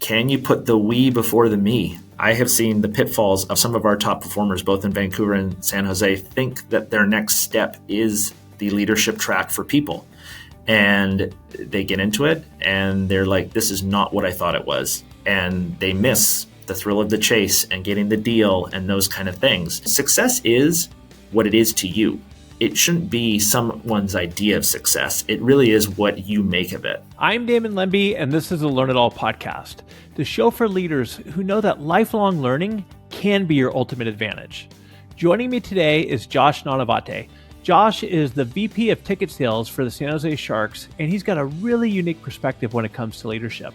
can you put the we before the me? I have seen the pitfalls of some of our top performers, both in Vancouver and San Jose, think that their next step is the leadership track for people. And they get into it and they're like, this is not what I thought it was. And they miss the thrill of the chase and getting the deal and those kind of things. Success is what it is to you. It shouldn't be someone's idea of success. It really is what you make of it. I'm Damon Lembi, and this is the Learn It All podcast, the show for leaders who know that lifelong learning can be your ultimate advantage. Joining me today is Josh Nanavaty. Josh is the VP of ticket sales for the San Jose Sharks, and he's got a really unique perspective when it comes to leadership.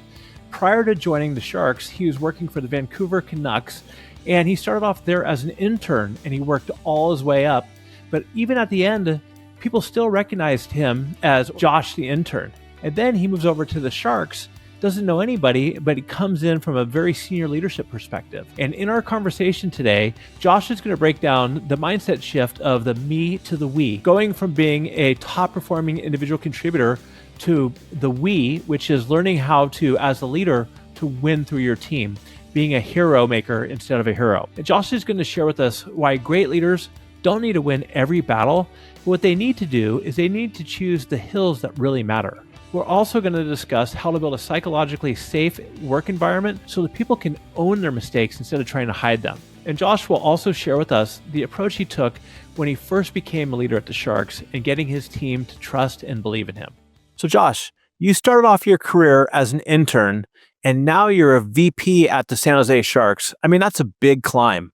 Prior to joining the Sharks, he was working for the Vancouver Canucks, and he started off there as an intern, and he worked all his way up. But even at the end, people still recognized him as Josh the intern. And then he moves over to the Sharks, doesn't know anybody, but he comes in from a very senior leadership perspective. And in our conversation today, Josh is going to break down the mindset shift of the me to the we, going from being a top performing individual contributor to the we, which is learning how to, as a leader, to win through your team, being a hero maker instead of a hero. And Josh is going to share with us why great leaders don't need to win every battle. What they need to do is they need to choose the hills that really matter. We're also going to discuss how to build a psychologically safe work environment so that people can own their mistakes instead of trying to hide them. And Josh will also share with us the approach he took when he first became a leader at the Sharks and getting his team to trust and believe in him. So Josh, you started off your career as an intern and now you're a VP at the San Jose Sharks. I mean, that's a big climb.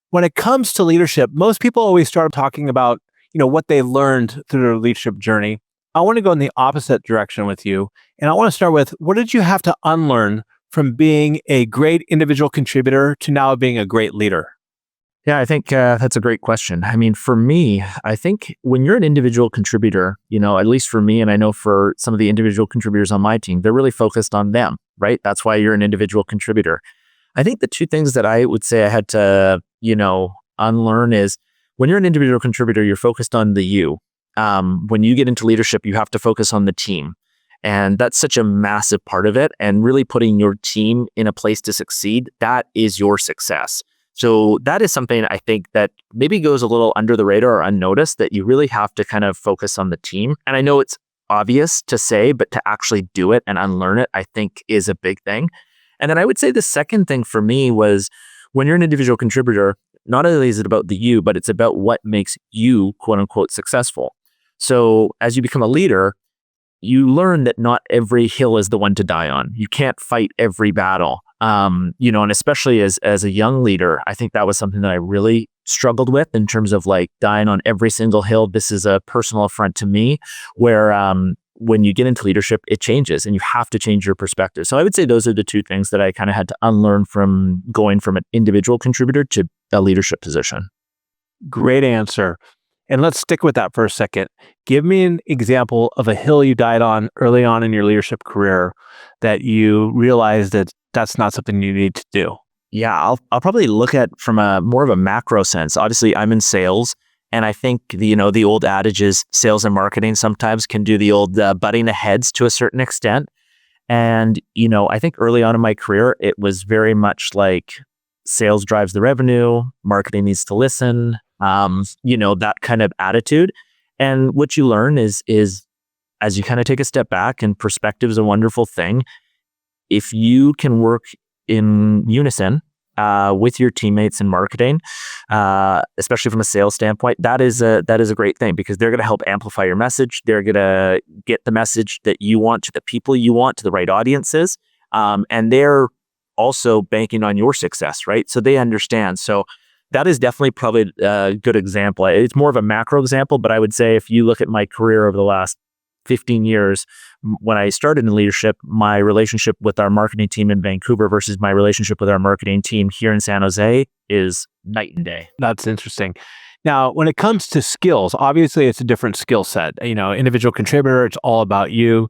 When it comes to leadership, most people always start talking about, what they learned through their leadership journey. I want to go in the opposite direction with you. And I want to start with, what did you have to unlearn from being a great individual contributor to now being a great leader? Yeah, I think that's a great question. I mean, for me, I think when you're an individual contributor, at least for me, and I know for some of the individual contributors on my team, they're really focused on them, right? That's why you're an individual contributor. I think the two things that I would say I had to, unlearn is when you're an individual contributor, you're focused on the you. When you get into leadership, you have to focus on the team. And that's such a massive part of it. And really putting your team in a place to succeed, that is your success. So that is something I think that maybe goes a little under the radar or unnoticed, that you really have to kind of focus on the team. And I know it's obvious to say, but to actually do it and unlearn it, I think is a big thing. And then I would say the second thing for me was when you're an individual contributor, not only is it about the you, but it's about what makes you, quote unquote, successful. So as you become a leader, you learn that not every hill is the one to die on. You can't fight every battle. And especially as a young leader, I think that was something that I really struggled with in terms of like dying on every single hill. This is a personal affront to me where, when you get into leadership, it changes and you have to change your perspective. So I would say those are the two things that I kind of had to unlearn from going from an individual contributor to a leadership position. Great answer. And let's stick with that for a second. Give me an example of a hill you died on early on in your leadership career that you realized that that's not something you need to do. Yeah, I'll probably look at from a more of a macro sense. Obviously, I'm in sales. And I think the old adage is sales and marketing sometimes can do the old butting of heads to a certain extent. And, I think early on in my career, it was very much like sales drives the revenue, marketing needs to listen, that kind of attitude. And what you learn is as you kind of take a step back, and perspective is a wonderful thing. If you can work in unison with your teammates in marketing, especially from a sales standpoint, that is a great thing because they're going to help amplify your message. They're going to get the message that you want to the people you want, to the right audiences. And they're also banking on your success, right? So they understand. So that is definitely probably a good example. It's more of a macro example, but I would say if you look at my career over the last 15 years, when I started in leadership, my relationship with our marketing team in Vancouver versus my relationship with our marketing team here in San Jose is night and day. That's interesting. Now, when it comes to skills, obviously it's a different skill set. Individual contributor, it's all about you.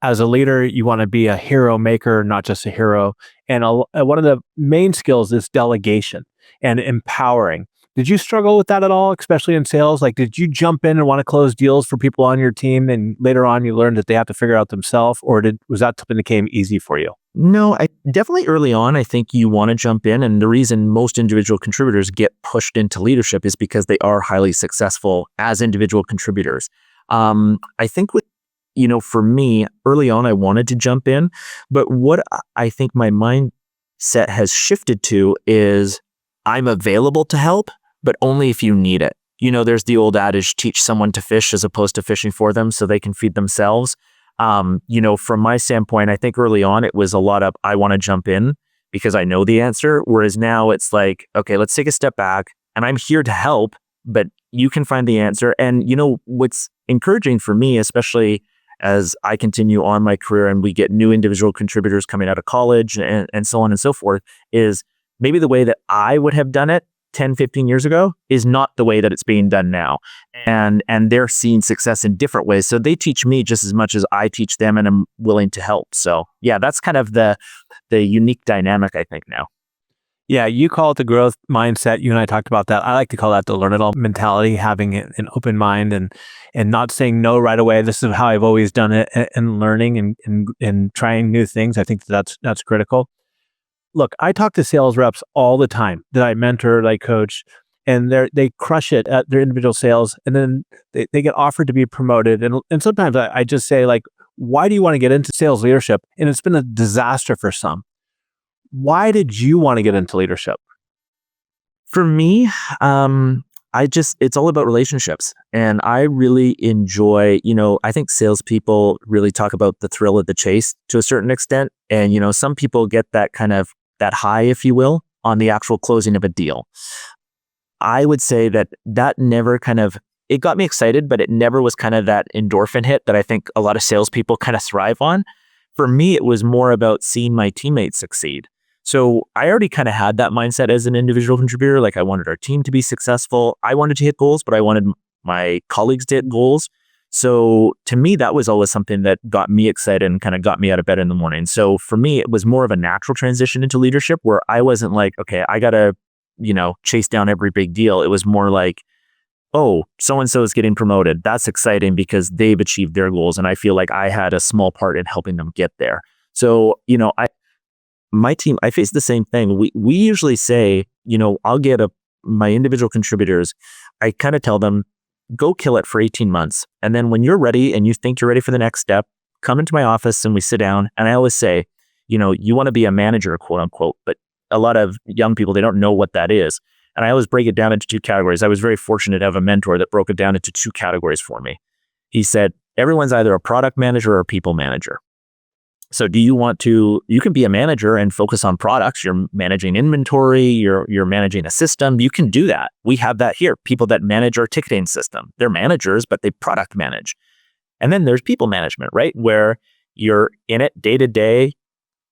As a leader, you want to be a hero maker, not just a hero. And one of the main skills is delegation and empowering. Did you struggle with that at all, especially in sales? Like, did you jump in and want to close deals for people on your team, and later on you learned that they have to figure out themselves, or was that something that came easy for you? No, I definitely early on, I think you want to jump in. And the reason most individual contributors get pushed into leadership is because they are highly successful as individual contributors. I think for me, early on, I wanted to jump in, but what I think my mindset has shifted to is I'm available to help, but only if you need it. There's the old adage, teach someone to fish as opposed to fishing for them so they can feed themselves. From my standpoint, I think early on it was a lot of, I want to jump in because I know the answer. Whereas now it's like, okay, let's take a step back and I'm here to help, but you can find the answer. And what's encouraging for me, especially as I continue on my career and we get new individual contributors coming out of college and so on and so forth, is maybe the way that I would have done it 10, 15 years ago is not the way that it's being done now. And they're seeing success in different ways. So they teach me just as much as I teach them, and I'm willing to help. So yeah, that's kind of the unique dynamic, I think, now. Yeah, you call it the growth mindset. You and I talked about that. I like to call that the learn it all mentality, having an open mind and not saying no right away. This is how I've always done it, and learning and trying new things. I think that's critical. Look, I talk to sales reps all the time that I mentor, that I coach, and they crush it at their individual sales, and then they get offered to be promoted. And sometimes I just say, like, why do you want to get into sales leadership? And it's been a disaster for some. Why did you want to get into leadership? For me, it's all about relationships. And I really enjoy, I think salespeople really talk about the thrill of the chase to a certain extent. And, some people get that kind of that high, if you will, on the actual closing of a deal. I would say that never it got me excited, but it never was kind of that endorphin hit that I think a lot of salespeople kind of thrive on. For me, it was more about seeing my teammates succeed. So I already kind of had that mindset as an individual contributor. Like, I wanted our team to be successful. I wanted to hit goals, but I wanted my colleagues to hit goals. So to me, that was always something that got me excited and kind of got me out of bed in the morning. So for me, it was more of a natural transition into leadership where I wasn't like, okay, I got to, chase down every big deal. It was more like, oh, so-and-so is getting promoted. That's exciting because they've achieved their goals. And I feel like I had a small part in helping them get there. So, my team, I face the same thing. We usually say, I'll get my individual contributors, I kind of tell them, go kill it for 18 months. And then when you're ready and you think you're ready for the next step, come into my office and we sit down. And I always say, you want to be a manager, quote unquote, but a lot of young people, they don't know what that is. And I always break it down into two categories. I was very fortunate to have a mentor that broke it down into two categories for me. He said, everyone's either a product manager or a people manager. So you can be a manager and focus on products. You're managing inventory, you're managing a system. You can do that. We have that here. People that manage our ticketing system, they're managers, but they product manage. And then there's people management, right? Where you're in it day to day,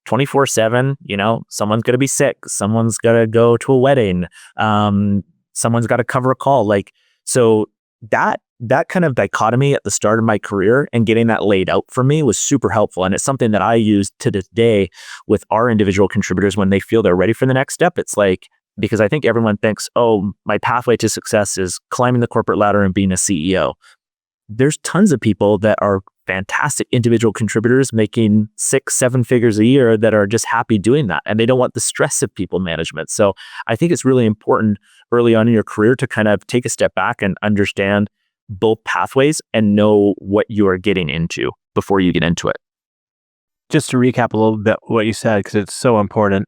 24/7, someone's going to be sick. Someone's got to go to a wedding. Someone's got to cover a call. So that kind of dichotomy at the start of my career and getting that laid out for me was super helpful. And it's something that I use to this day with our individual contributors when they feel they're ready for the next step. It's like, because I think everyone thinks, oh, my pathway to success is climbing the corporate ladder and being a CEO. There's tons of people that are fantastic individual contributors making 6-7 figures a year that are just happy doing that. And they don't want the stress of people management. So I think it's really important early on in your career to kind of take a step back and understand both pathways and know what you are getting into before you get into it. Just to recap a little bit what you said, because it's so important,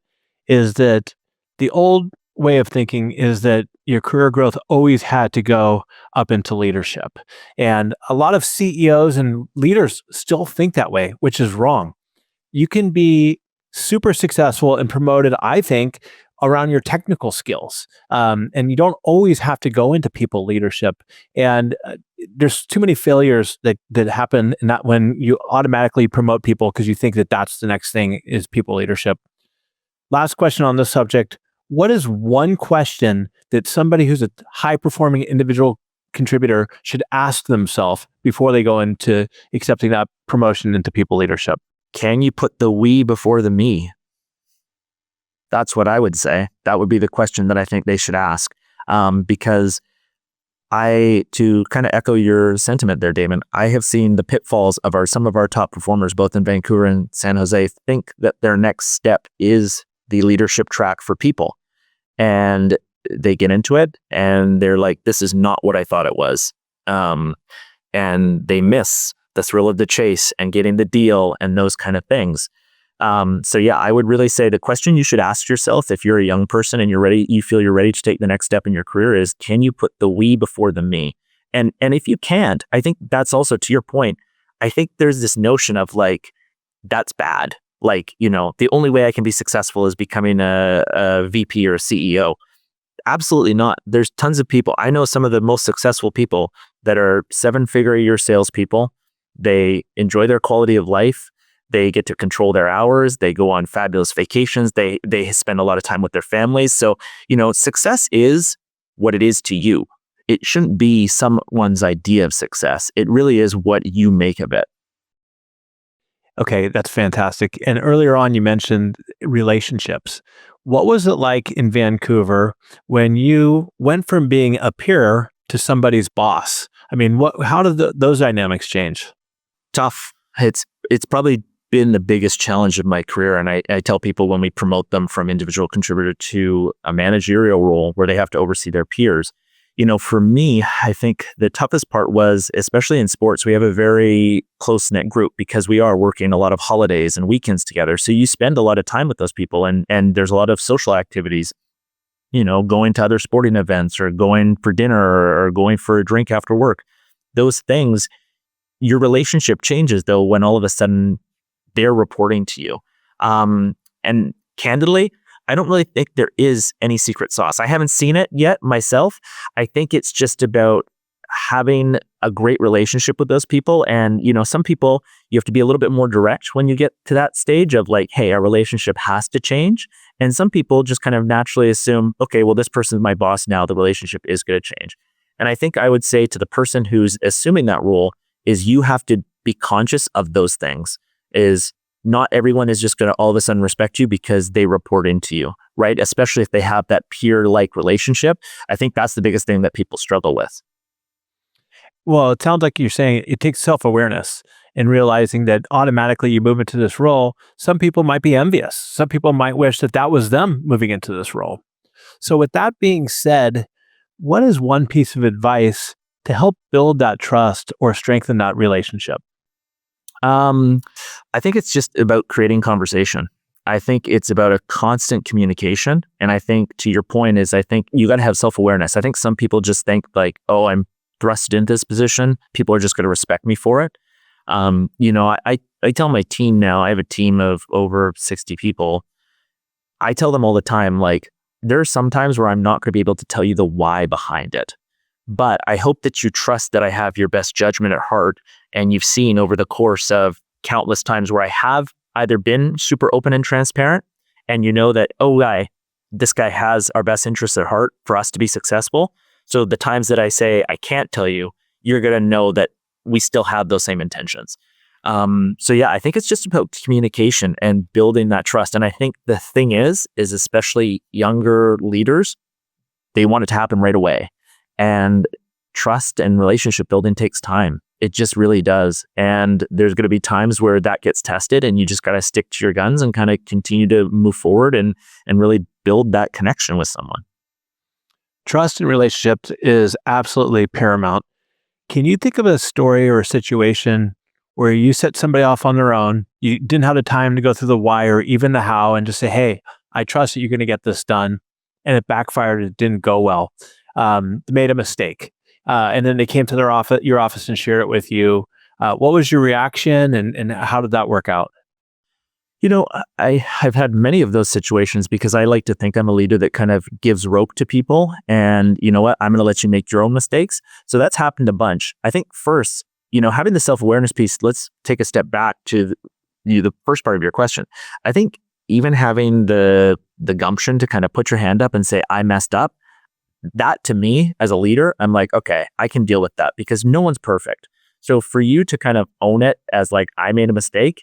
is that the old way of thinking is that your career growth always had to go up into leadership. And a lot of CEOs and leaders still think that way, which is wrong. You can be super successful and promoted, I think, around your technical skills. And you don't always have to go into people leadership. And there's too many failures that happen in that when you automatically promote people because you think that that's the next thing is people leadership. Last question on this subject. What is one question that somebody who's a high-performing individual contributor should ask themselves before they go into accepting that promotion into people leadership? Can you put the we before the me? That's what I would say. That would be the question that I think they should ask. Because to kind of echo your sentiment there, Damon, I have seen the pitfalls of some of our top performers, both in Vancouver and San Jose, think that their next step is the leadership track for people. And they get into it and they're like, this is not what I thought it was. And they miss the thrill of the chase and getting the deal and those kind of things. So yeah, I would really say the question you should ask yourself if you're a young person and you feel you're ready to take the next step in your career is, can you put the we before the me? And if you can't, I think that's also, to your point, I think there's this notion of like, that's bad. Like, the only way I can be successful is becoming a VP or a CEO. Absolutely not. There's tons of people. I know some of the most successful people that are 7-figure-a-year salespeople. They enjoy their quality of life. They get to control their hours. They go on fabulous vacations. They spend a lot of time with their families. So, success is what it is to you. It shouldn't be someone's idea of success. It really is what you make of it. Okay, that's fantastic. And earlier on, you mentioned relationships. What was it like in Vancouver when you went from being a peer to somebody's boss? I mean, how did those dynamics change? Tough. It's probably been the biggest challenge of my career. And I tell people when we promote them from individual contributor to a managerial role where they have to oversee their peers, for me, I think the toughest part was, especially in sports, we have a very close-knit group because we are working a lot of holidays and weekends together. So you spend a lot of time with those people and there's a lot of social activities, going to other sporting events or going for dinner or going for a drink after work. Those things, your relationship changes though when all of a sudden they're reporting to you. And candidly, I don't really think there is any secret sauce. I haven't seen it yet myself. I think it's just about having a great relationship with those people. And, some people, you have to be a little bit more direct when you get to that stage of like, hey, our relationship has to change. And some people just kind of naturally assume, okay, well, this person's my boss now, the relationship is going to change. And I think I would say to the person who's assuming that role is you have to be conscious of those things. Is not everyone is just going to all of a sudden respect you because they report into you, right? Especially if they have that peer-like relationship. I think that's the biggest thing that people struggle with. Well, it sounds like you're saying it takes self-awareness and realizing that automatically you move into this role. Some people might be envious. Some people might wish that was them moving into this role. So with that being said, what is one piece of advice to help build that trust or strengthen that relationship? I think it's just about creating conversation. I think it's about a constant communication. And I think to your point is, I think you got to have self-awareness. I think some people just think like, oh, I'm thrust into this position. People are just going to respect me for it. I tell my team now, I have a team of over 60 people. I tell them all the time, like, there are some times where I'm not going to be able to tell you the why behind it. But I hope that you trust that I have your best judgment at heart. And you've seen over the course of countless times where I have either been super open and transparent and that, this guy has our best interests at heart for us to be successful. So the times that I say, I can't tell you, you're going to know that we still have those same intentions. I think it's just about communication and building that trust. And I think the thing is especially younger leaders, they want it to happen right away. And trust and relationship building takes time. It just really does. And there's going to be times where that gets tested and you just got to stick to your guns and kind of continue to move forward and really build that connection with someone. Trust in relationships is absolutely paramount. Can you think of a story or a situation where you set somebody off on their own, you didn't have the time to go through the why or even the how and just say, hey, I trust that you're going to get this done, and it backfired, it didn't go well, made a mistake, and then they came to your office and shared it with you. What was your reaction and how did that work out? I've had many of those situations because I like to think I'm a leader that kind of gives rope to people. And you know what? I'm going to let you make your own mistakes. So that's happened a bunch. I think first, having the self-awareness piece, let's take a step back to the first part of your question. I think even having the gumption to kind of put your hand up and say, I messed up, that to me as a leader, I'm like, okay, I can deal with that because no one's perfect. So for you to kind of own it as like, I made a mistake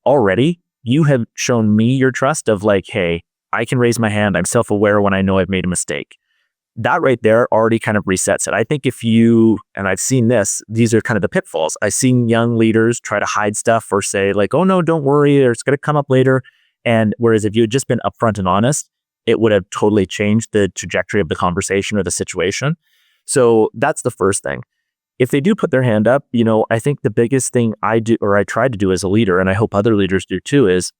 already, you have shown me your trust of like, hey, I can raise my hand. I'm self-aware when I know I've made a mistake. that right there already kind of resets it. I think if you, and I've seen this, these are kind of the pitfalls. I've seen young leaders try to hide stuff or say like, oh no, don't worry, or it's going to come up later. And whereas if you had just been upfront and honest, it would have totally changed the trajectory of the conversation or the situation. So that's the first thing. If they do put their hand up, I think the biggest thing I do, or I try to do as a leader, and I hope other leaders do too, is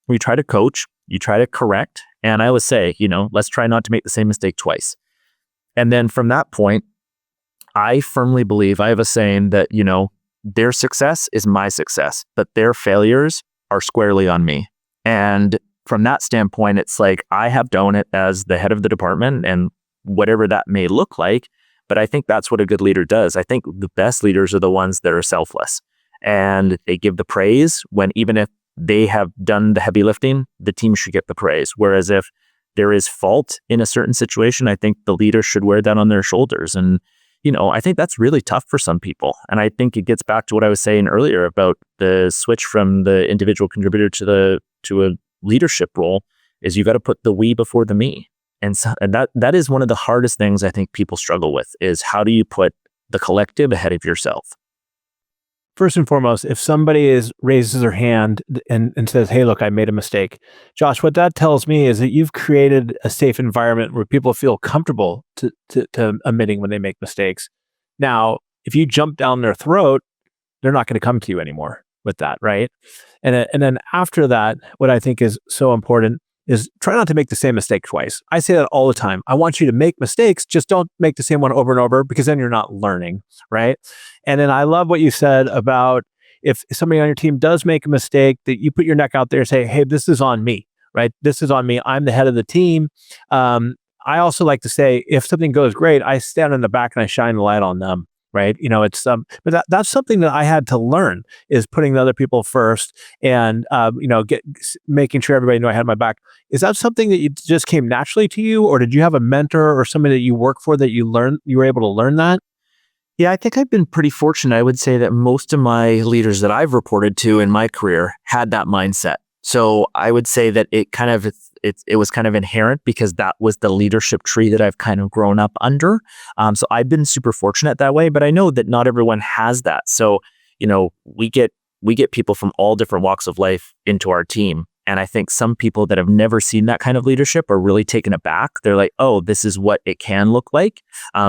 we try to coach, you try to correct. And I always say, let's try not to make the same mistake twice. And then from that point, I firmly believe, I have a saying that, their success is my success, but their failures are squarely on me. And from that standpoint, it's like I have done it as the head of the department and whatever that may look like. But I think that's what a good leader does. I think the best leaders are the ones that are selfless and they give the praise when even if they have done the heavy lifting, the team should get the praise. Whereas if there is fault in a certain situation, I think the leader should wear that on their shoulders. And, I think that's really tough for some people. And I think it gets back to what I was saying earlier about the switch from the individual contributor to a leadership role is you got to put the we before the me. And that is one of the hardest things I think people struggle with is how do you put the collective ahead of yourself? First and foremost, if somebody raises their hand and says, hey, look, I made a mistake. Josh, what that tells me is that you've created a safe environment where people feel comfortable to admitting when they make mistakes. Now, if you jump down their throat, they're not going to come to you anymore with that, right? And then after that, what I think is so important is try not to make the same mistake twice. I say that all the time. I want you to make mistakes, just don't make the same one over and over because then you're not learning, right? And then I love what you said about if somebody on your team does make a mistake, that you put your neck out there and say, hey, this is on me, right? This is on me. I'm the head of the team. I also like to say, if something goes great, I stand in the back and I shine the light on them. Right. It's but that's something that I had to learn is putting the other people first and, making sure everybody knew I had my back. Is that something that you just came naturally to you, or did you have a mentor or somebody that you work for that you were able to learn that? Yeah, I think I've been pretty fortunate. I would say that most of my leaders that I've reported to in my career had that mindset. So I would say that it was kind of inherent because that was the leadership tree that I've kind of grown up under. So I've been super fortunate that way, but I know that not everyone has that. So, we get people from all different walks of life into our team. And I think some people that have never seen that kind of leadership are really taken aback. They're like, oh, this is what it can look like.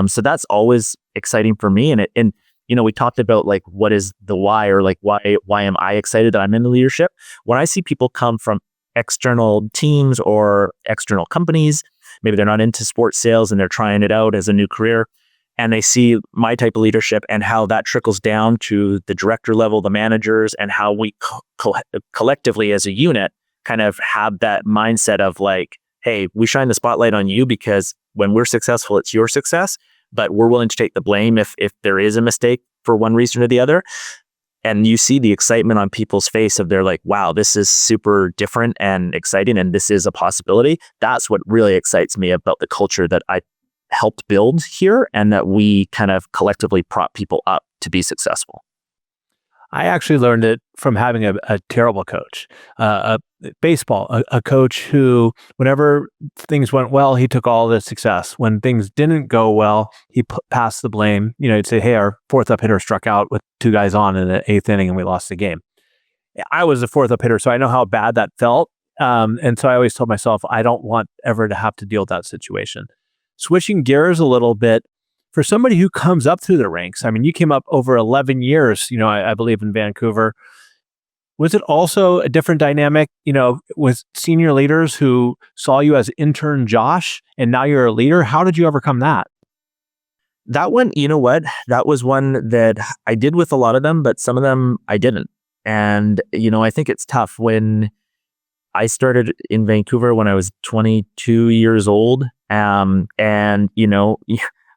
So that's always exciting for me. And we talked about like, what is the why, or like, why am I excited that I'm in the leadership? When I see people come from external teams or external companies, maybe they're not into sports sales and they're trying it out as a new career, and they see my type of leadership and how that trickles down to the director level, the managers, and how we collectively as a unit kind of have that mindset of like, hey, we shine the spotlight on you because when we're successful, it's your success, but we're willing to take the blame if there is a mistake for one reason or the other. And you see the excitement on people's face of they're like, wow, this is super different and exciting, and this is a possibility. That's what really excites me about the culture that I helped build here, and that we kind of collectively prop people up to be successful. I actually learned it from having a terrible coach, a coach who, whenever things went well, he took all the success. When things didn't go well, he passed the blame. He'd say, hey, our fourth up hitter struck out with two guys on in the eighth inning and we lost the game. I was the fourth up hitter, so I know how bad that felt. And so I always told myself, I don't want ever to have to deal with that situation. Switching gears a little bit, for somebody who comes up through the ranks, I mean, you came up over 11 years, I believe in Vancouver. Was it also a different dynamic, with senior leaders who saw you as intern Josh and now you're a leader? How did you overcome that? That one, that was one that I did with a lot of them, but some of them I didn't. And, I think it's tough when I started in Vancouver when I was 22 years old.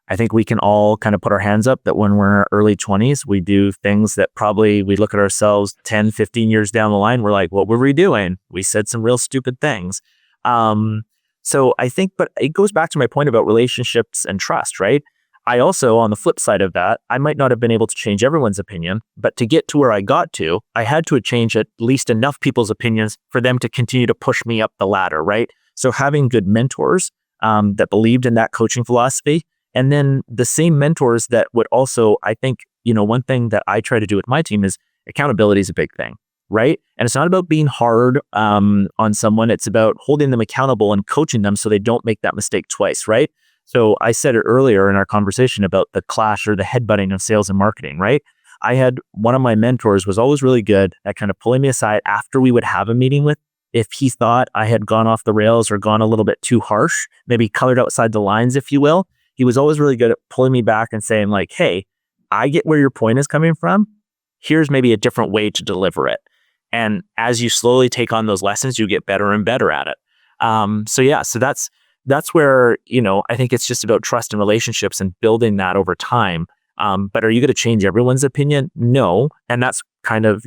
I think we can all kind of put our hands up that when we're in our early 20s, we do things that probably we look at ourselves 10, 15 years down the line. We're like, what were we doing? We said some real stupid things. So I think, but it goes back to my point about relationships and trust, right? I also, on the flip side of that, I might not have been able to change everyone's opinion, but to get to where I got to, I had to change at least enough people's opinions for them to continue to push me up the ladder, right? So having good mentors that believed in that coaching philosophy. And then the same mentors that would also, I think, one thing that I try to do with my team is accountability is a big thing, right? And it's not about being hard on someone. It's about holding them accountable and coaching them so they don't make that mistake twice, right? So I said it earlier in our conversation about the clash or the headbutting of sales and marketing, right? I had one of my mentors was always really good at kind of pulling me aside after we would have a meeting with, if he thought I had gone off the rails or gone a little bit too harsh, maybe colored outside the lines, if you will. He was always really good at pulling me back and saying like, hey, I get where your point is coming from. Here's maybe a different way to deliver it. And as you slowly take on those lessons, you get better and better at it. So that's where, I think it's just about trust and relationships and building that over time. But are you going to change everyone's opinion? No. And that's kind of,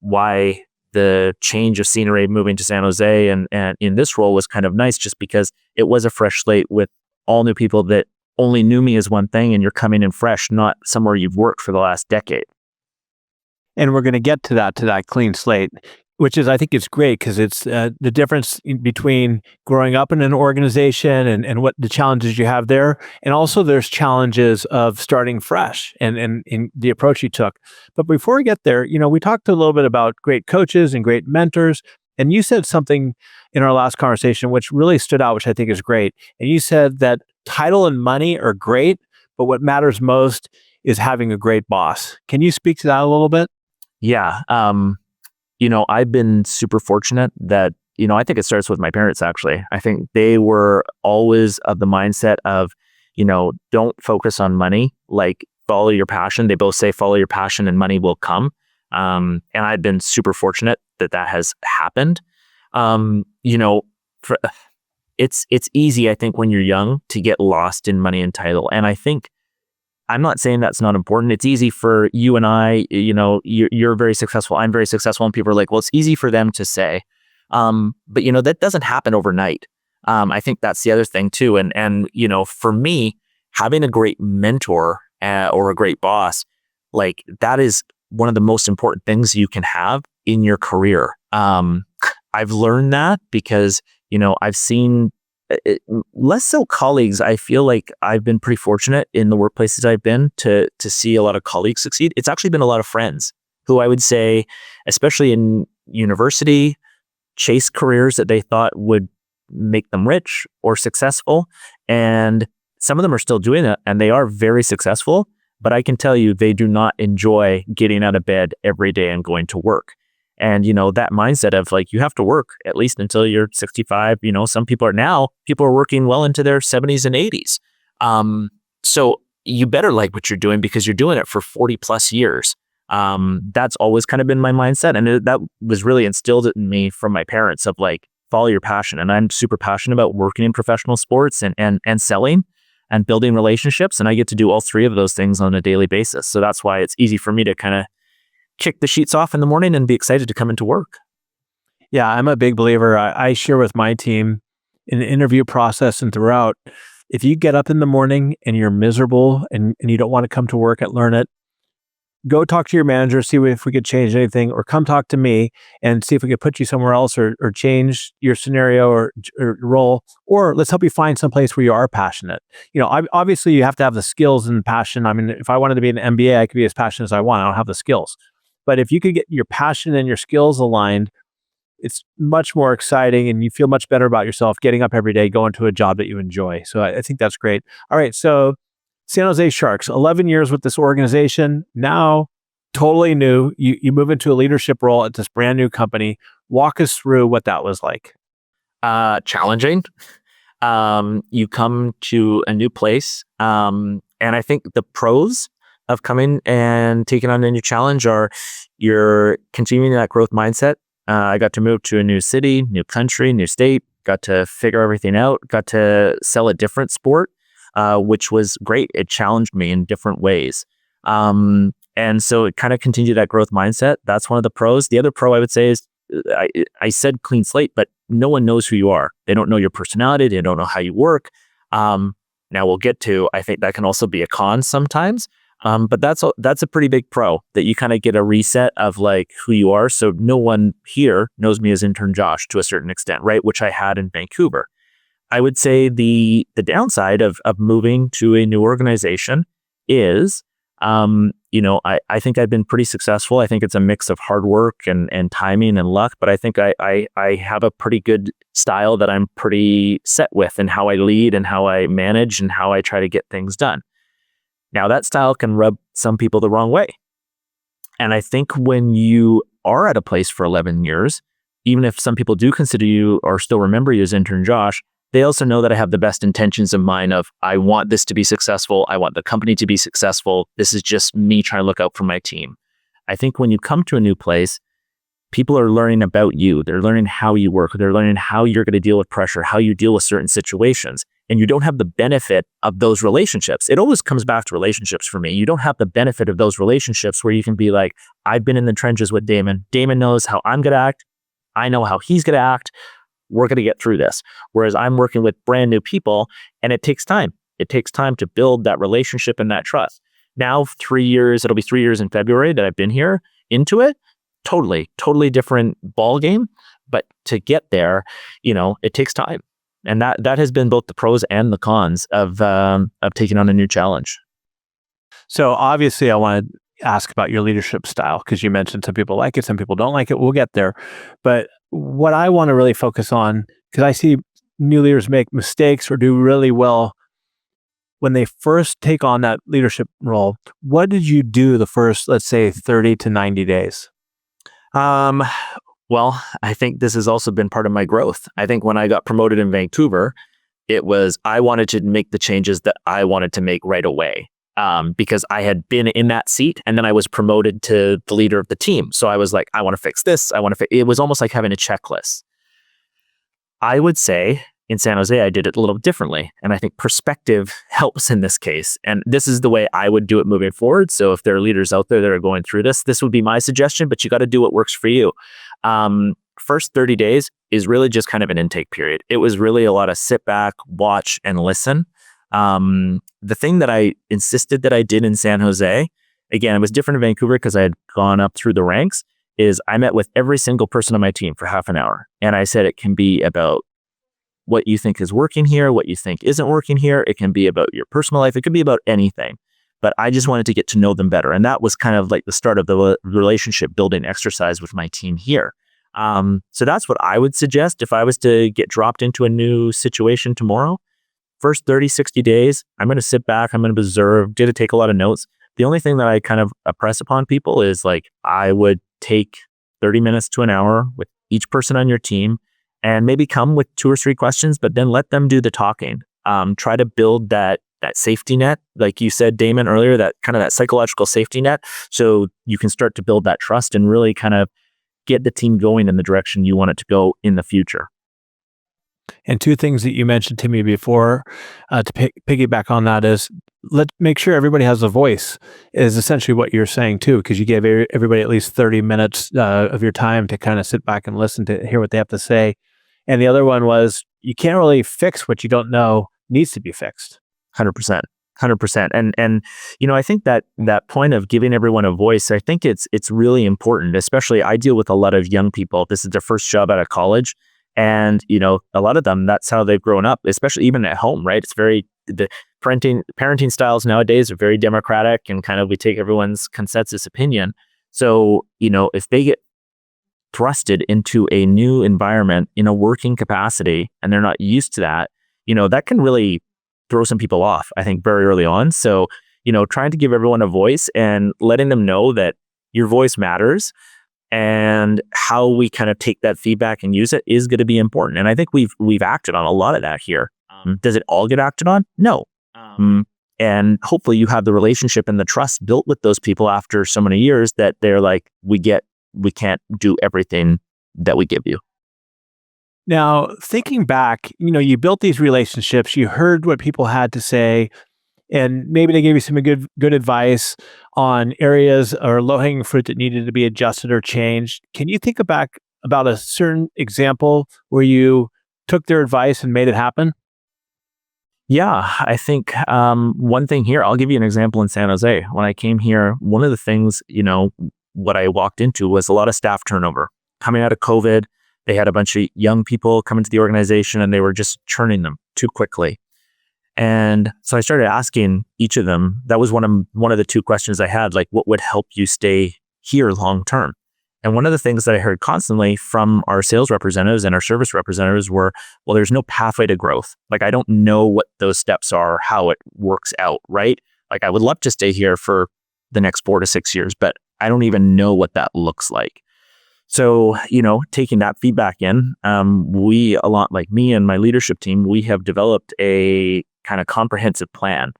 why the change of scenery moving to San Jose and in this role was kind of nice, just because it was a fresh slate with all new people that only knew me as one thing, and you're coming in fresh, not somewhere you've worked for the last decade. And we're going to get to that clean slate, which is, I think it's great because it's the difference between growing up in an organization and what the challenges you have there. And also there's challenges of starting fresh and in the approach you took. But before we get there, we talked a little bit about great coaches and great mentors. And you said something in our last conversation, which really stood out, which I think is great. And you said that title and money are great, but what matters most is having a great boss. Can you speak to that a little bit? Yeah. I've been super fortunate that, I think it starts with my parents, actually. I think they were always of the mindset of, don't focus on money, like follow your passion. They both say follow your passion and money will come. And I've been super fortunate that has happened. It's easy, I think, when you're young to get lost in money and title. And I think, I'm not saying that's not important. It's easy for you and I, you're very successful. I'm very successful. And people are like, well, it's easy for them to say. But that doesn't happen overnight. I think that's the other thing too. And for me, having a great mentor or a great boss, like that is one of the most important things you can have in your career. I've learned that because, I've seen less so colleagues. I feel like I've been pretty fortunate in the workplaces I've been to see a lot of colleagues succeed. It's actually been a lot of friends who I would say, especially in university, chase careers that they thought would make them rich or successful. And some of them are still doing it and they are very successful. But I can tell you, they do not enjoy getting out of bed every day and going to work. And, that mindset of like, you have to work at least until you're 65. Some people are working well into their 70s and 80s. So you better like what you're doing because you're doing it for 40 plus years. That's always kind of been my mindset. And that was really instilled in me from my parents of like, follow your passion. And I'm super passionate about working in professional sports and selling and building relationships. And I get to do all three of those things on a daily basis. So that's why it's easy for me to kind of kick the sheets off in the morning and be excited to come into work. Yeah, I'm a big believer. I share with my team in the interview process and throughout, if you get up in the morning and you're miserable and you don't want to come to work at Learn It, go talk to your manager, see if we could change anything, or come talk to me and see if we could put you somewhere else or change your scenario or role, or let's help you find some place where you are passionate. Obviously you have to have the skills and passion. I mean, if I wanted to be an MBA, I could be as passionate as I want. I don't have the skills. But if you could get your passion and your skills aligned, it's much more exciting and you feel much better about yourself getting up every day, going to a job that you enjoy. So I think that's great. All right. So San Jose Sharks, 11 years with this organization. Now, totally new. You move into a leadership role at this brand new company. Walk us through what that was like. Challenging. You come to a new place. And I think the pros of coming and taking on a new challenge are you're continuing that growth mindset. I got to move to a new city, new country, new state, got to figure everything out, got to sell a different sport, which was great. It challenged me in different ways. And so it kind of continued that growth mindset. That's one of the pros. The other pro I would say is I said clean slate, but no one knows who you are. They don't know your personality. They don't know how you work. Now we'll get to, I think that can also be a con sometimes. But that's a pretty big pro that you kind of get a reset of like who you are. So no one here knows me as intern Josh to a certain extent, right? Which I had in Vancouver. I would say the downside of moving to a new organization is, I think I've been pretty successful. I think it's a mix of hard work and timing and luck, but I think I have a pretty good style that I'm pretty set with, and how I lead and how I manage and how I try to get things done. Now, that style can rub some people the wrong way. And I think when you are at a place for 11 years, even if some people do consider you or still remember you as intern Josh, they also know that I have the best intentions in mind of, I want this to be successful. I want the company to be successful. This is just me trying to look out for my team. I think when you come to a new place, people are learning about you. They're learning how you work. They're learning how you're going to deal with pressure, how you deal with certain situations. And you don't have the benefit of those relationships. It always comes back to relationships for me. You don't have the benefit of those relationships where you can be like, I've been in the trenches with Damon. Damon knows how I'm going to act. I know how he's going to act. We're going to get through this. Whereas I'm working with brand new people, and it takes time. It takes time to build that relationship and that trust. Now, 3 years, it'll be 3 years in February that I've been here into it. Totally different ball game. But to get there, it takes time. And that has been both the pros and the cons of taking on a new challenge. So obviously I want to ask about your leadership style, because you mentioned some people like it, some people don't like it. We'll get there. But what I want to really focus on, because I see new leaders make mistakes or do really well when they first take on that leadership role. What did you do the first, let's say, 30 to 90 days? Well, I think this has also been part of my growth. I think when I got promoted in Vancouver, it was, I wanted to make the changes that I wanted to make right away. Because I had been in that seat, and then I was promoted to the leader of the team. So I was like, I want to fix this. It was almost like having a checklist. I would say in San Jose, I did it a little differently. And I think perspective helps in this case. And this is the way I would do it moving forward. So if there are leaders out there that are going through this would be my suggestion, but you got to do what works for you. First 30 days is really just kind of an intake period. It was really a lot of sit back, watch, and listen. The thing that I insisted that I did in San Jose, again, it was different in Vancouver because I had gone up through the ranks, is I met with every single person on my team for half an hour. And I said, it can be about what you think is working here, what you think isn't working here. It can be about your personal life. It could be about anything. But I just wanted to get to know them better. And that was kind of like the start of the relationship building exercise with my team here. So that's what I would suggest if I was to get dropped into a new situation tomorrow. First 30, 60 days, I'm going to sit back. I'm going to observe, did take a lot of notes. The only thing that I kind of press upon people is like, I would take 30 minutes to an hour with each person on your team and maybe come with 2 or 3 questions, but then let them do the talking. Try to build that safety net. Like you said, Damon, earlier, that kind of that psychological safety net. So you can start to build that trust and really kind of get the team going in the direction you want it to go in the future. And 2 things that you mentioned to me before, to piggyback on that, is let's make sure everybody has a voice, is essentially what you're saying too, because you gave everybody at least 30 minutes of your time to kind of sit back and listen to hear what they have to say. And the other one was, you can't really fix what you don't know needs to be fixed. 100%. And I think that point of giving everyone a voice, I think it's really important. Especially, I deal with a lot of young people. This is their first job out of college. And, a lot of them, that's how they've grown up, especially even at home, right? It's the parenting styles nowadays are very democratic, and kind of we take everyone's consensus opinion. So, if they get thrusted into a new environment in a working capacity and they're not used to that, that can really throw some people off, I think, very early on. So, trying to give everyone a voice and letting them know that your voice matters, and how we kind of take that feedback and use it is going to be important. And I think we've acted on a lot of that here. Does it all get acted on? No. And hopefully you have the relationship and the trust built with those people after so many years that they're like, we can't do everything that we give you. Now, thinking back, you built these relationships, you heard what people had to say, and maybe they gave you some good advice on areas or low-hanging fruit that needed to be adjusted or changed. Can you think back about a certain example where you took their advice and made it happen? Yeah, I think one thing here, I'll give you an example in San Jose. When I came here, one of the things, what I walked into was a lot of staff turnover. Coming out of COVID, They had a bunch of young people come into the organization and they were just churning them too quickly. And so I started asking each of them, that was one of the two questions I had, like, what would help you stay here long term? And one of the things that I heard constantly from our sales representatives and our service representatives were, well, there's no pathway to growth. Like, I don't know what those steps are, how it works out, right? Like, I would love to stay here for the next 4 to 6 years, but I don't even know what that looks like. So, taking that feedback in, we, a lot like me and my leadership team, we have developed a kind of comprehensive plan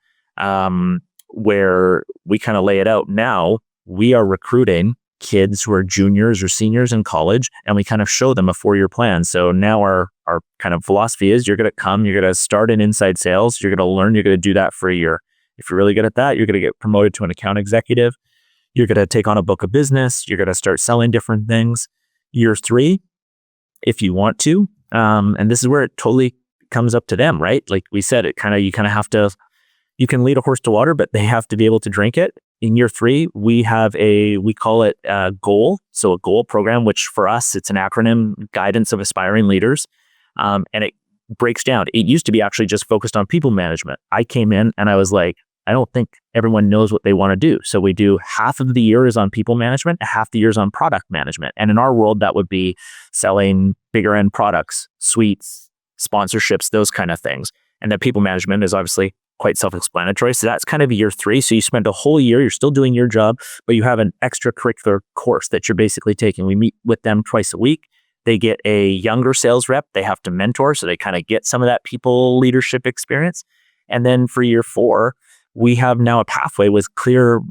where we kind of lay it out. Now we are recruiting kids who are juniors or seniors in college, and we kind of show them a 4-year plan. So now our kind of philosophy is, you're going to start in inside sales, you're going to learn, you're going to do that for a year. If you're really good at that, you're going to get promoted to an account executive. You're going to take on a book of business. You're going to start selling different things. Year 3, if you want to, and this is where it totally comes up to them, right? Like we said, you kind of have to, you can lead a horse to water, but they have to be able to drink it. In year 3, we call it a goal. So a goal program, which for us, it's an acronym, Guidance of Aspiring Leaders. And it breaks down. It used to be actually just focused on people management. I came in and I was like, I don't think everyone knows what they want to do. So we do half of the year is on people management, half the year is on product management. And in our world, that would be selling bigger end products, suites, sponsorships, those kind of things. And then people management is obviously quite self-explanatory. So that's kind of year 3. So you spend a whole year, you're still doing your job, but you have an extracurricular course that you're basically taking. We meet with them twice a week. They get a younger sales rep. They have to mentor. So they kind of get some of that people leadership experience. And then for year 4, we have now a pathway with clear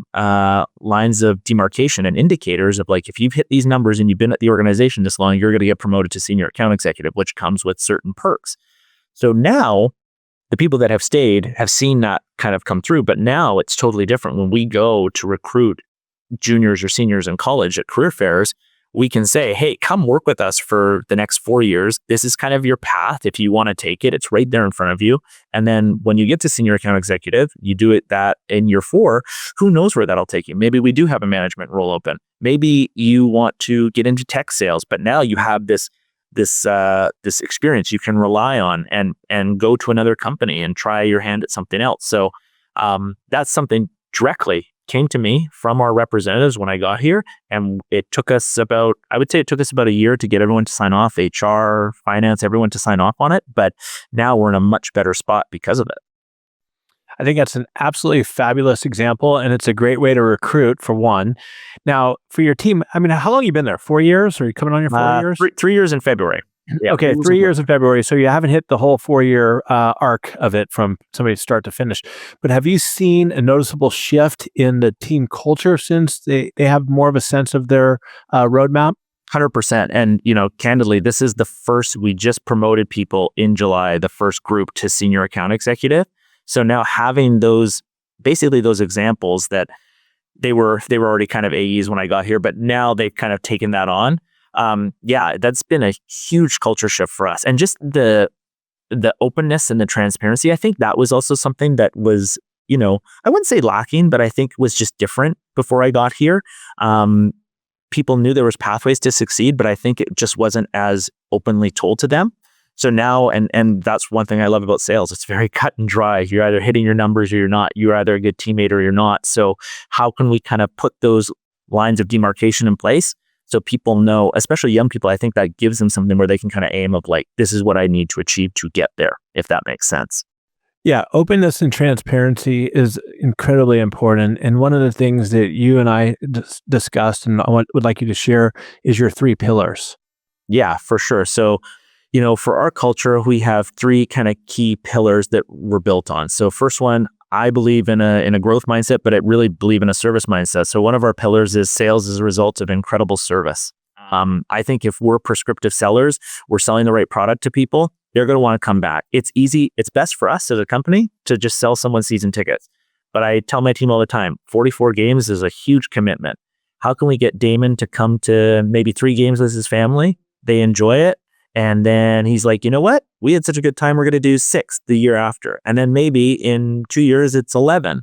lines of demarcation and indicators of, like, if you've hit these numbers and you've been at the organization this long, you're going to get promoted to senior account executive, which comes with certain perks. So now the people that have stayed have seen that kind of come through, but now it's totally different. When we go to recruit juniors or seniors in college at career fairs, we can say, hey, come work with us for the next 4 years. This is kind of your path. If you want to take it, it's right there in front of you. And then when you get to senior account executive, you do it that in year 4, who knows where that'll take you? Maybe we do have a management role open. Maybe you want to get into tech sales, but now you have this experience you can rely on and go to another company and try your hand at something else. So that's something directly came to me from our representatives when I got here. And it took us about a year to get everyone to sign off, HR, finance, everyone to sign off on it. But now we're in a much better spot because of it. I think that's an absolutely fabulous example, and it's a great way to recruit, for one. Now, for your team, I mean, how long have you been there? 4 years? Or are you coming on your 4 years? 3 years in February. Yeah, okay, 3 years in February. So you haven't hit the whole 4-year arc of it from somebody start to finish. But have you seen a noticeable shift in the team culture since they have more of a sense of their roadmap? 100%. And, candidly, this is the first, we just promoted people in July, the first group to senior account executive. So now having those examples that they were already kind of AEs when I got here, but now they've kind of taken that on. That's been a huge culture shift for us. And just the openness and the transparency, I think that was also something that was, I wouldn't say lacking, but I think was just different before I got here. People knew there was pathways to succeed, but I think it just wasn't as openly told to them. So now, and that's one thing I love about sales. It's very cut and dry. You're either hitting your numbers or you're not. You're either a good teammate or you're not. So how can we kind of put those lines of demarcation in place so people know, especially young people? I think that gives them something where they can kind of aim of, like, this is what I need to achieve to get there, if that makes sense. Yeah, openness and transparency is incredibly important. And one of the things that you and I discussed and I would like you to share is your 3 pillars. Yeah, for sure. So, for our culture, we have 3 kind of key pillars that we're built on. So first one, I believe in a growth mindset, but I really believe in a service mindset. So one of our pillars is sales as a result of incredible service. I think if we're prescriptive sellers, we're selling the right product to people, they're going to want to come back. It's easy. It's best for us as a company to just sell someone season tickets. But I tell my team all the time, 44 games is a huge commitment. How can we get Damon to come to maybe 3 games with his family? They enjoy it. And then he's like, you know what? We had such a good time. We're going to do 6 the year after. And then maybe in 2 years, it's 11.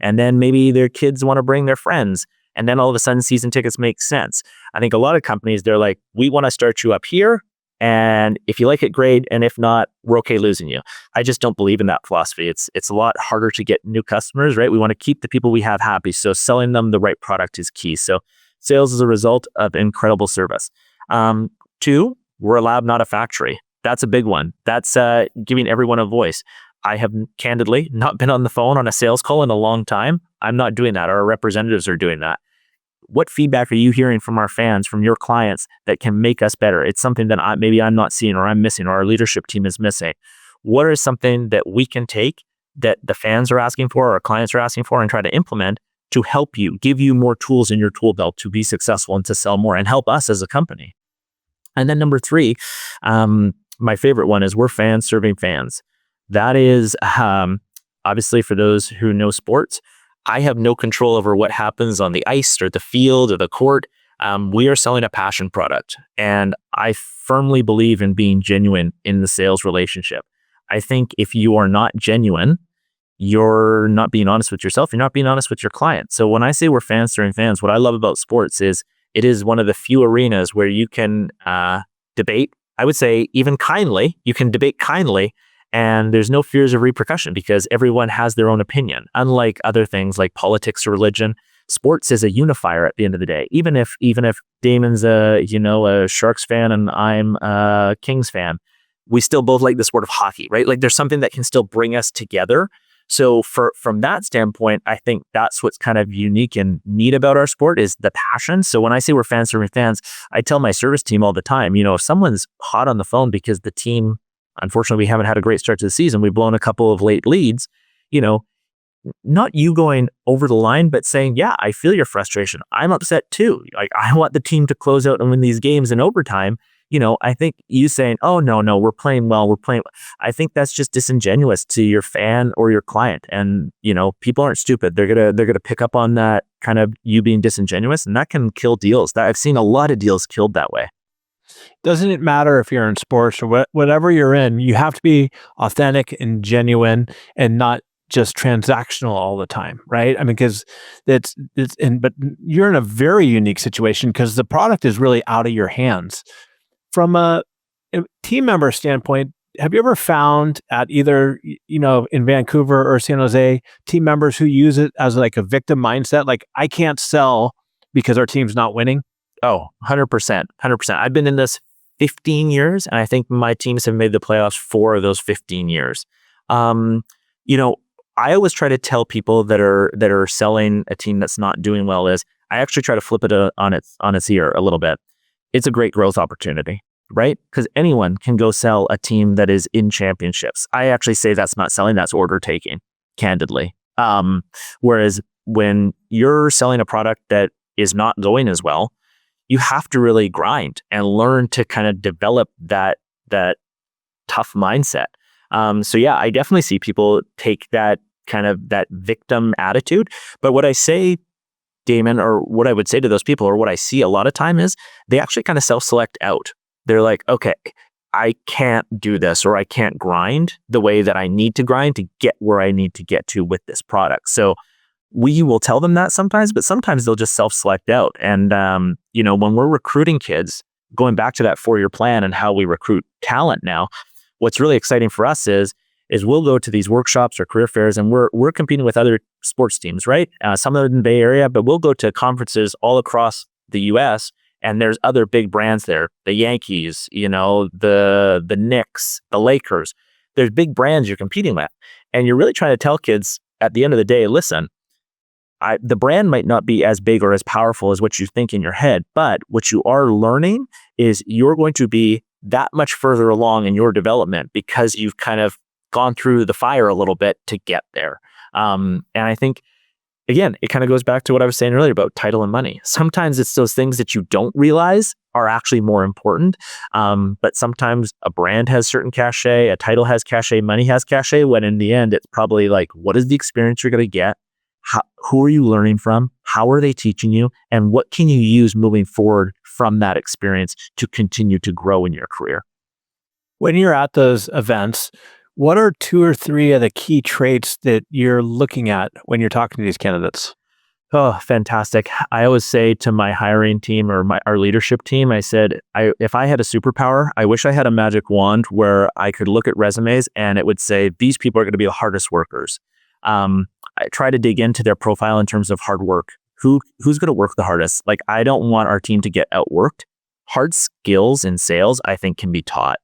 And then maybe their kids want to bring their friends. And then all of a sudden, season tickets make sense. I think a lot of companies, they're like, we want to start you up here. And if you like it, great. And if not, we're okay losing you. I just don't believe in that philosophy. It's a lot harder to get new customers, right? We want to keep the people we have happy. So selling them the right product is key. So sales is a result of incredible service. 2, we're a lab, not a factory. That's a big one. That's giving everyone a voice. I have candidly not been on the phone on a sales call in a long time. I'm not doing that. Our representatives are doing that. What feedback are you hearing from our fans, from your clients that can make us better? It's something that maybe I'm not seeing or I'm missing or our leadership team is missing. What is something that we can take that the fans are asking for or our clients are asking for and try to implement to help you, give you more tools in your tool belt to be successful and to sell more and help us as a company? And then number 3, my favorite one is we're fans serving fans. That is obviously for those who know sports, I have no control over what happens on the ice or the field or the court. We are selling a passion product. And I firmly believe in being genuine in the sales relationship. I think if you are not genuine, you're not being honest with yourself. You're not being honest with your client. So when I say we're fans serving fans, what I love about sports is it is one of the few arenas where you can debate. I would say even kindly, you can debate kindly. And there's no fears of repercussion because everyone has their own opinion. Unlike other things like politics or religion, sports is a unifier at the end of the day. Even if Damon's a Sharks fan and I'm a Kings fan, we still both like the sport of hockey, right? Like there's something that can still bring us together. So from that standpoint, I think that's what's kind of unique and neat about our sport is the passion. So when I say we're fans serving fans, I tell my service team all the time, if someone's hot on the phone because the team, unfortunately, we haven't had a great start to the season. We've blown a couple of late leads, not you going over the line, but saying, yeah, I feel your frustration. I'm upset too. Like I want the team to close out and win these games in overtime. I think you saying, oh, no, we're playing well. I think that's just disingenuous to your fan or your client. And, people aren't stupid. They're going to pick up on that kind of you being disingenuous, and that can kill deals. I've seen a lot of deals killed that way. Doesn't it matter if you're in sports or whatever you're in, you have to be authentic and genuine and not just transactional all the time, right? I mean, because but you're in a very unique situation because the product is really out of your hands. From a team member standpoint, have you ever found at either, in Vancouver or San Jose, team members who use it as like a victim mindset? Like, I can't sell because our team's not winning? Oh, 100%. I've been in this 15 years, and I think my teams have made the playoffs 4 of those 15 years. I always try to tell people that are selling a team that's not doing well is I actually try to flip it on its ear a little bit. It's a great growth opportunity, right? Because anyone can go sell a team that is in championships. I actually say that's not selling, that's order taking, candidly. Whereas when you're selling a product that is not going as well, you have to really grind and learn to kind of develop that tough mindset. So yeah, I definitely see people take that kind of that victim attitude. But what I say, Damon, or what I would say to those people, or what I see a lot of time is they actually kind of self-select out. They're like, okay, I can't do this, or I can't grind the way that I need to grind to get where I need to get to with this product. So we will tell them that sometimes, but sometimes they'll just self-select out. And, when we're recruiting kids, going back to that 4-year plan and how we recruit talent now, what's really exciting for us is we'll go to these workshops or career fairs, and we're competing with other sports teams, right? Some of them in the Bay Area, but we'll go to conferences all across the U.S., and there's other big brands there, the Yankees, the Knicks, the Lakers. There's big brands you're competing with. And you're really trying to tell kids at the end of the day, listen, the brand might not be as big or as powerful as what you think in your head, but what you are learning is you're going to be that much further along in your development because you've kind of gone through the fire a little bit to get there. And I think, again, it kind of goes back to what I was saying earlier about title and money. Sometimes it's those things that you don't realize are actually more important. But sometimes a brand has certain cachet, a title has cachet, money has cachet, when in the end, it's probably like, what is the experience you're going to get? Who are you learning from? How are they teaching you? And what can you use moving forward from that experience to continue to grow in your career? When you're at those events, what are 2 or 3 of the key traits that you're looking at when you're talking to these candidates? Oh, fantastic. I always say to my hiring team or our leadership team, I said, if I had a superpower, I wish I had a magic wand where I could look at resumes and it would say, these people are going to be the hardest workers. I try to dig into their profile in terms of hard work. Who's going to work the hardest? Like, I don't want our team to get outworked. Hard skills in sales, I think, can be taught.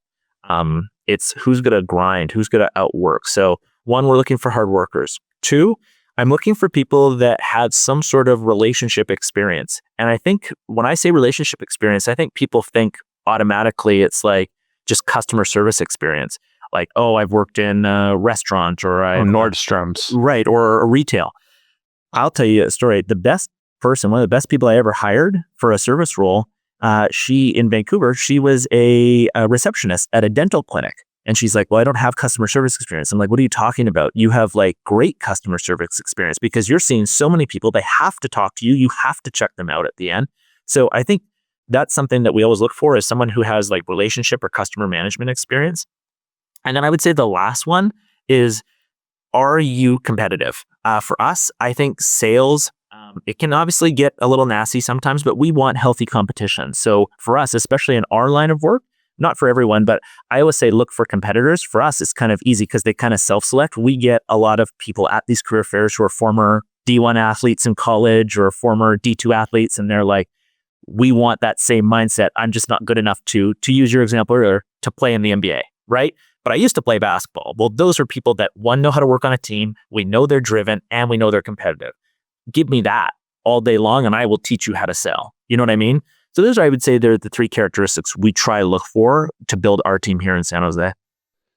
It's who's going to grind, who's going to outwork. So one, we're looking for hard workers. Two, I'm looking for people that have some sort of relationship experience. And I think when I say relationship experience, I think people think automatically it's like just customer service experience. Like, oh, I've worked in a restaurant or Nordstrom's. Right, or a retail. I'll tell you a story. The best person, one of the best people I ever hired for a service role, she in Vancouver, she was a receptionist at a dental clinic. And she's like, well, I don't have customer service experience. I'm like, what are you talking about? You have like great customer service experience because you're seeing so many people. They have to talk to you. You have to check them out at the end. So I think that's something that we always look for is someone who has like relationship or customer management experience. And then I would say the last one is, are you competitive? For us, I think sales, it can obviously get a little nasty sometimes, but we want healthy competition. So for us, especially in our line of work, not for everyone, but I always say look for competitors. For us, it's kind of easy because they kind of self-select. We get a lot of people at these career fairs who are former D1 athletes in college or former D2 athletes, and they're like, we want that same mindset. I'm just not good enough to use your example earlier, to play in the NBA, right? But I used to play basketball. Well, those are people that, one, know how to work on a team. We know they're driven and we know they're competitive. Give me that all day long and I will teach you how to sell. You know what I mean? So those are, I would say, they're the three characteristics we try to look for to build our team here in San Jose.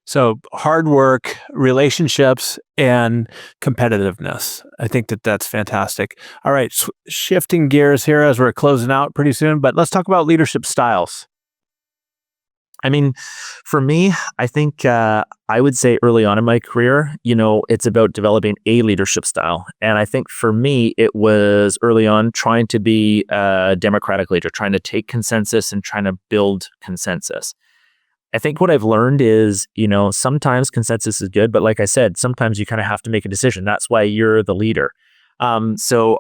So hard work, relationships, and competitiveness. I think that's fantastic. All right, shifting gears here as we're closing out pretty soon, but let's talk about leadership styles. I mean, for me, I think I would say early on in my career, it's about developing a leadership style. And I think for me, it was early on trying to be a democratic leader, trying to take consensus and trying to build consensus. I think what I've learned is, sometimes consensus is good, but like I said, sometimes you kind of have to make a decision. That's why you're the leader. So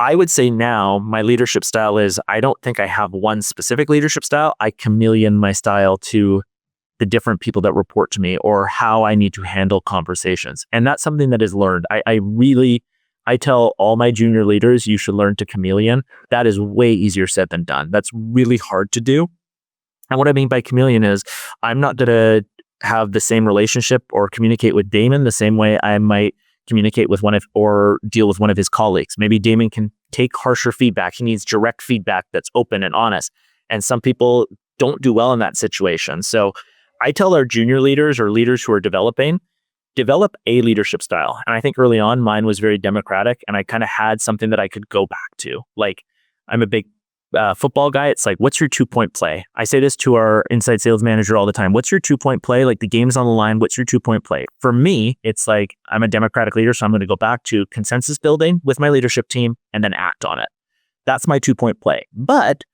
I would say now my leadership style is, I don't think I have one specific leadership style. I chameleon my style to the different people that report to me or how I need to handle conversations. And that's something that is learned. I tell all my junior leaders, you should learn to chameleon. That is way easier said than done. That's really hard to do. And what I mean by chameleon is, I'm not going to have the same relationship or communicate with Damon the same way I might communicate with or deal with one of his colleagues. Maybe Damon can take harsher feedback. He needs direct feedback that's open and honest. And some people don't do well in that situation. So I tell our junior leaders or leaders who are develop a leadership style. And I think early on, mine was very democratic and I kind of had something that I could go back to. Like, I'm a big football guy. It's like, what's your 2-point play? I say this to our inside sales manager all the time. What's your 2-point play? Like, the game's on the line. What's your 2-point play? For me, it's like, I'm a democratic leader, so I'm going to go back to consensus building with my leadership team and then act on it. That's my 2-point play. But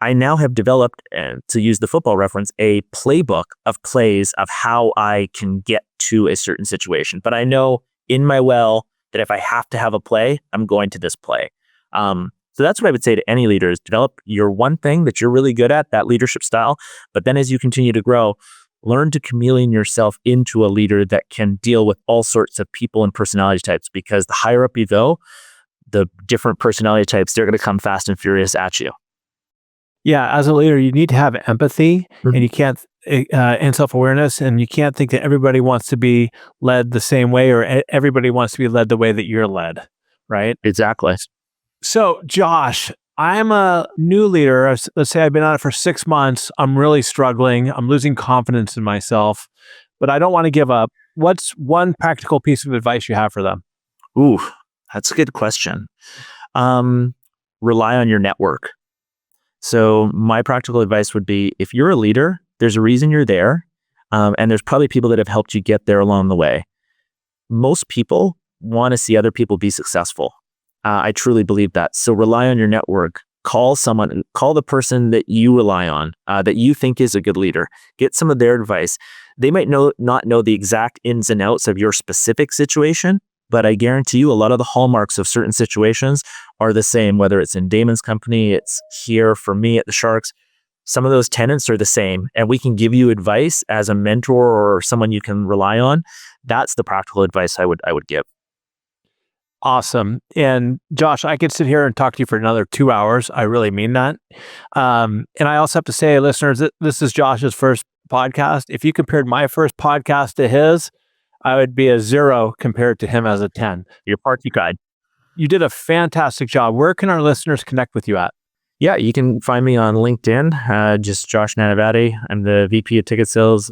I now have developed, to use the football reference, a playbook of plays of how I can get to a certain situation. But I know in my well that if I have to have a play, I'm going to this play. So that's what I would say to any leader is develop your one thing that you're really good at, that leadership style. But then as you continue to grow, learn to chameleon yourself into a leader that can deal with all sorts of people and personality types, because the higher up you go, the different personality types, they're going to come fast and furious at you. Yeah, as a leader, you need to have empathy and you can't, and self-awareness, and you can't think that everybody wants to be led the same way or everybody wants to be led the way that you're led, right? Exactly. So, Josh, I'm a new leader. Let's say I've been on it for 6 months. I'm really struggling. I'm losing confidence in myself, but I don't want to give up. What's one practical piece of advice you have for them? Ooh, that's a good question. Rely on your network. So my practical advice would be, if you're a leader, there's a reason you're there, and there's probably people that have helped you get there along the way. Most people want to see other people be successful. I truly believe that. So rely on your network. Call the person that you rely on, that you think is a good leader. Get some of their advice. They might not know the exact ins and outs of your specific situation, But I guarantee you a lot of the hallmarks of certain situations are the same, whether it's in Damon's company, it's here for me at the Sharks. Some of those tenets are the same, and we can give you advice as a mentor or someone you can rely on. That's the practical advice I would give. Awesome. And Josh, I could sit here and talk to you for another 2 hours. I really mean that. And I also have to say, listeners, that this is Josh's first podcast. If you compared my first podcast to his, I would be a 0 compared to him as a 10. Your party guide. You did a fantastic job. Where can our listeners connect with you at? Yeah, you can find me on LinkedIn, just Josh Nanavaty. I'm the VP of Ticket Sales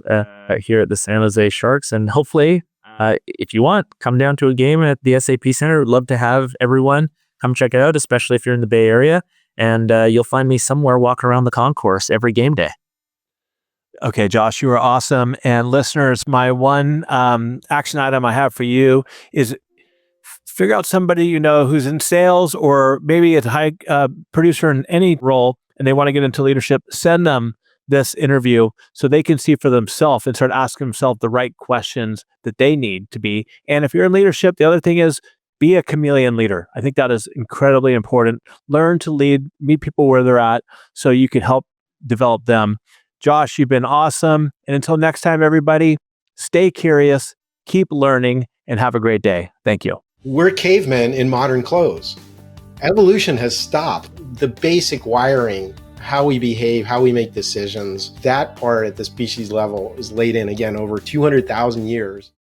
here at the San Jose Sharks. And hopefully, if you want, come down to a game at the SAP Center. Would love to have everyone come check it out, especially if you're in the Bay Area. And you'll find me somewhere walking around the concourse every game day. Okay, Josh, you are awesome. And listeners, my one action item I have for you is figure out somebody you know who's in sales or maybe a high producer in any role and they want to get into leadership. Send them this interview so they can see for themselves and start asking themselves the right questions that they need to be. And if you're in leadership, the other thing is be a chameleon leader. I think that is incredibly important. Learn to lead, meet people where they're at so you can help develop them. Josh, you've been awesome. And until next time, everybody, stay curious, keep learning, and have a great day. Thank you. We're cavemen in modern clothes. Evolution has stopped. The basic wiring, how we behave, how we make decisions, that part at the species level is laid in, again, over 200,000 years.